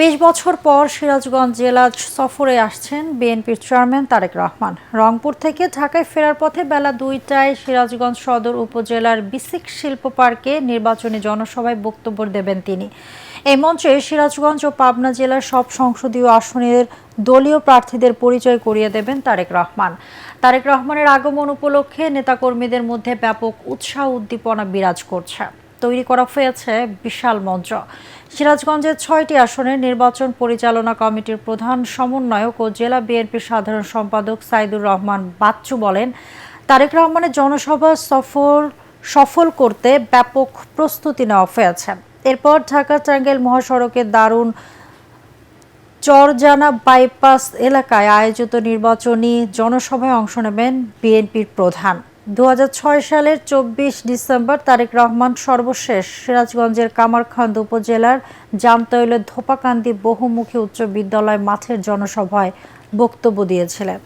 ২০ বছর পর সিরাজগঞ্জ জেলা সফরে আসছেন বিএনপির চেয়ারম্যান তারেক রহমান। রংপুর থেকে ঢাকায় ফেরার পথে বেলা ২টায় সিরাজগঞ্জ সদর উপজেলার বিসিক শিল্প পার্কে নির্বাচনী জনসভায় বক্তব্য দেবেন তিনি। এই মঞ্চে সিরাজগঞ্জ ও পাবনা জেলার সব সংসদীয় আসনের দলীয় প্রার্থীদের পরিচয় করিয়ে দেবেন তারেক রহমান। তারেক রহমানের আগমন উপলক্ষে নেতাকর্মীদের মধ্যে ব্যাপক উৎসাহ উদ্দীপনা বিরাজ করছে। তৈরি করা হয়েছে বিশাল মঞ্চ। সিরাজগঞ্জের ৬টি আসনের নির্বাচন পরিচালনা কমিটির প্রধান সমন্বয়ক ও জেলা বিএনপির সাধারণ সম্পাদক সাইদুর রহমান বাচ্চু বলেন, তারেক রহমানের জনসভা সফল করতে ব্যাপক প্রস্তুতি নেওয়া হয়েছে। এরপর ঢাকা টাঙ্গাইল মহাসড়কের দারুণ চরজানা বাইপাস এলাকায় আয়োজিত নির্বাচনী জনসভায় অংশ নেবেন বিএনপির প্রধান। ২০০৬ সালের ২৪ ডিসেম্বর তারেক রহমান সর্বশেষ সিরাজগঞ্জের কামারখান্দ উপজেলার জামতৈলের ধোপাকান্দি বহুমুখী উচ্চ বিদ্যালয় মাঠের জনসভায় বক্তব্য দিয়েছিলেন।